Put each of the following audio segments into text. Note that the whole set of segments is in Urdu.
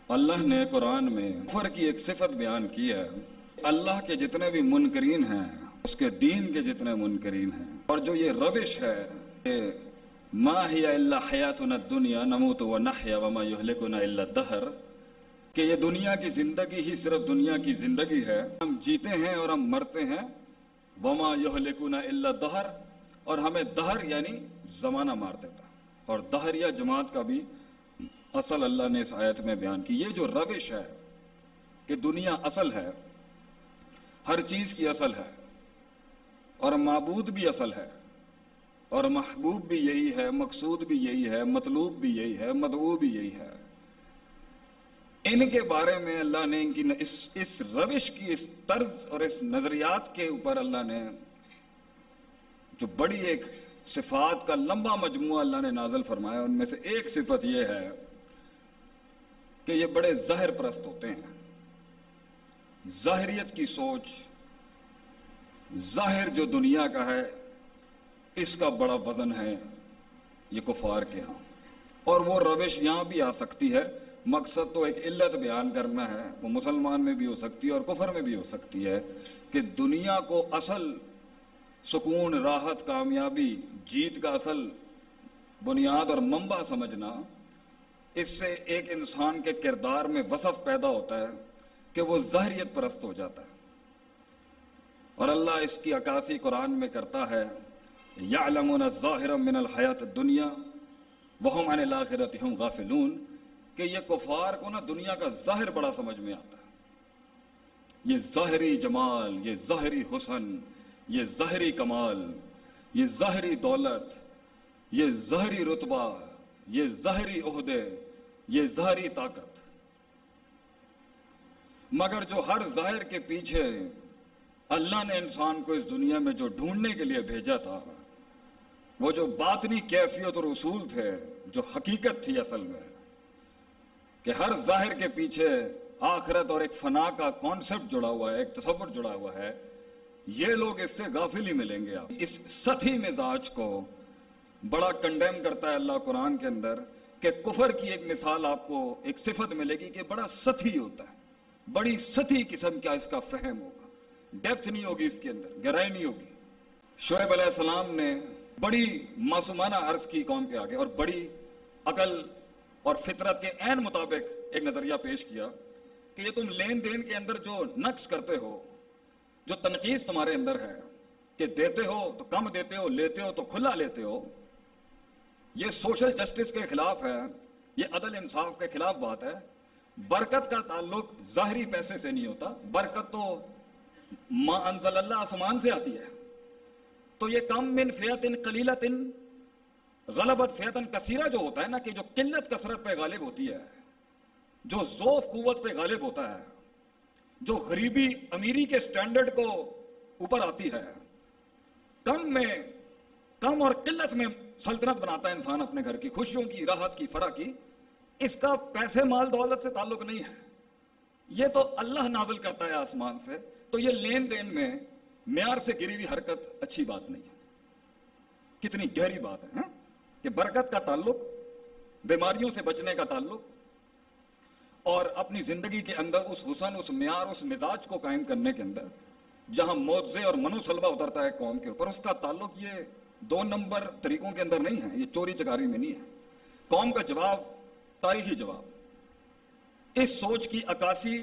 اللہ نے قرآن میں کفر کی ایک صفت بیان کی ہے۔ اللہ کے جتنے بھی منکرین ہیں، اس کے دین کے جتنے منکرین ہیں، اور جو یہ روش ہے کہ ما ہی الا حیاتنا الدنیا نموت ونحیا وما یہلکنا الا الدہر، کہ یہ دنیا کی زندگی ہی صرف دنیا کی زندگی ہے، ہم جیتے ہیں اور ہم مرتے ہیں، وما یہلکنا الا الدہر، اور ہمیں دہر یعنی زمانہ مار دیتا۔ اور دہریہ جماعت کا بھی اصل اللہ نے اس آیت میں بیان کی۔ یہ جو روش ہے کہ دنیا اصل ہے، ہر چیز کی اصل ہے، اور معبود بھی اصل ہے، اور محبوب بھی یہی ہے، مقصود بھی یہی ہے، مطلوب بھی یہی ہے، مدعو بھی یہی ہے، ان کے بارے میں اللہ نے ان کی اس روش کی، اس طرز اور اس نظریات کے اوپر اللہ نے جو بڑی ایک صفات کا لمبا مجموعہ اللہ نے نازل فرمایا، ان میں سے ایک صفت یہ ہے کہ یہ بڑے ظاہر پرست ہوتے ہیں۔ ظاہریت کی سوچ، ظاہر جو دنیا کا ہے، اس کا بڑا وزن ہے یہ کفار کے ہاں، اور وہ روش یہاں بھی آ سکتی ہے۔ مقصد تو ایک علت بیان کرنا ہے، وہ مسلمان میں بھی ہو سکتی ہے اور کفر میں بھی ہو سکتی ہے، کہ دنیا کو اصل سکون، راحت، کامیابی، جیت کا اصل بنیاد اور منبع سمجھنا، اس سے ایک انسان کے کردار میں وصف پیدا ہوتا ہے کہ وہ ظاہریت پرست ہو جاتا ہے، اور اللہ اس کی عکاسی قرآن میں کرتا ہے، یعلمون الظاہر من الحیات الدنیا وہم عن الآخرۃ ہم غافلون، کہ یہ کفار کو نا دنیا کا ظاہر بڑا سمجھ میں آتا ہے، یہ ظاہری جمال، یہ ظاہری حسن، یہ ظاہری کمال، یہ ظاہری دولت، یہ ظاہری رتبہ، یہ ظاہری عہدے، یہ ظاہری طاقت، مگر جو ہر ظاہر کے پیچھے اللہ نے انسان کو اس دنیا میں جو ڈھونڈنے کے لیے بھیجا تھا، وہ جو باطنی کیفیت اور اصول تھے، جو حقیقت تھی اصل میں، کہ ہر ظاہر کے پیچھے آخرت اور ایک فنا کا کانسیپٹ جڑا ہوا ہے، ایک تصور جڑا ہوا ہے، یہ لوگ اس سے غافل ہی ملیں گے۔ آپ اس سطحی مزاج کو بڑا کنڈیم کرتا ہے اللہ قرآن کے اندر، کہ کفر کی ایک مثال آپ کو ایک صفت ملے گی کہ بڑا سطحی ہوتا ہے، بڑی سطحی قسم کا اس کا فہم ہوگا، ڈیپتھ نہیں ہوگی اس کے اندر، گہرائی نہیں ہوگی۔ شعیب علیہ السلام نے بڑی معصومانہ عرض کی قوم کے آگے، اور بڑی عقل اور فطرت کے عین مطابق ایک نظریہ پیش کیا کہ یہ تم لین دین کے اندر جو نقص کرتے ہو، جو تنقیص تمہارے اندر ہے، کہ دیتے ہو تو کم دیتے ہو، لیتے ہو تو کھلا لیتے ہو، یہ سوشل جسٹس کے خلاف ہے، یہ عدل انصاف کے خلاف بات ہے۔ برکت کا تعلق ظاہری پیسے سے نہیں ہوتا، برکت تو ما انزل اللہ آسمان سے آتی ہے۔ تو یہ کم من فیۃ قلیلۃ غلبت فیۃ کثیرہ جو ہوتا ہے نا، کہ جو قلت کثرت پہ غالب ہوتی ہے، جو ضعف قوت پہ غالب ہوتا ہے، جو غریبی امیری کے سٹینڈرڈ کو اوپر آتی ہے، کم اور قلت میں سلطنت بناتا ہے انسان اپنے گھر کی، خوشیوں کی، راحت کی، فرح کی، اس کا پیسے مال دولت سے تعلق نہیں ہے، یہ تو اللہ نازل کرتا ہے آسمان سے۔ تو یہ لین دین میں معیار سے گری ہوئی حرکت اچھی بات نہیں ہے۔ کتنی گہری بات ہے کہ برکت کا تعلق، بیماریوں سے بچنے کا تعلق، اور اپنی زندگی کے اندر اس حسن، اس معیار، اس مزاج کو قائم کرنے کے اندر جہاں معجزے اور منو سلبہ اترتا ہے قوم کے اوپر، اس کا تعلق یہ 2 نمبر طریقوں کے اندر نہیں ہے، یہ چوری چکاری میں نہیں ہے۔ قوم کا جواب تاریخی جواب، اس سوچ کی عکاسی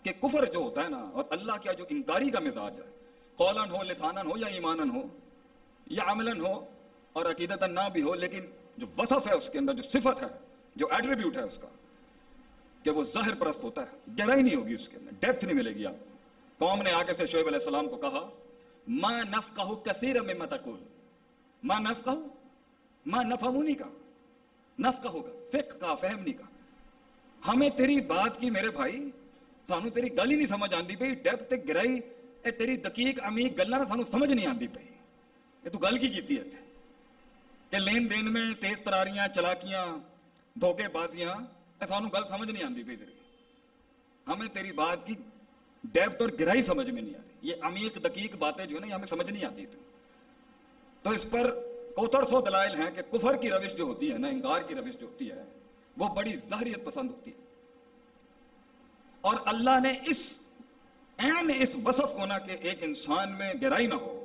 کہ کفر جو ہوتا ہے نا، اور اللہ کا جو انکاری کا مزاج ہے، قولاً ہو، لساناً ہو، یا ایماناً ہو، یا عملاً ہو اور عقیدتاً نہ بھی ہو، لیکن جو وصف ہے اس کے اندر، جو صفت ہے، جو ایٹریبیوٹ ہے اس کا، کہ وہ ظاہر پرست ہوتا ہے، گہرائی نہیں ہوگی اس کے اندر، ڈیپتھ نہیں ملے گی آپ کو۔ قوم نے آگے سے شعیب علیہ السلام کو کہا، ما نفقہ کثیر مما تقول، ما نفقہ، ما نفہمونی کا، نفقہ کا، فقہ کا، فہم نہیں کا، ہمیں تیری بات کی میرے بھائی، سانو تیری گل ہی نہیں سمجھ آندی پئی، ڈیپتھ گہرائی، اے تیری دقیق عمیق گلاں نہ سانو سمجھ نہیں آندی پئی، یہ تو گل کی کیتی ہے کہ لین دین میں تیز تراریاں، چلاکیاں، دھوکے بازیاں، سانو گل سمجھ نہیں آندی پئی تیری، ہمیں تیری بات کی ڈیپتھ اور گہرائی سمجھ میں نہیں آ رہی، یہ عمیق دقیق باتیں جو ہے نا، یہ ہمیں سمجھ نہیں آتی تھی۔ تو اس پر کوتر سو دلائل ہیں کہ کفر کی روش جو ہوتی ہے نا، انکار کی روش جو ہوتی ہے، وہ بڑی ظاہریت پسند ہوتی ہے، اور اللہ نے اس وصف ہونا کہ ایک انسان میں گہرائی نہ ہو،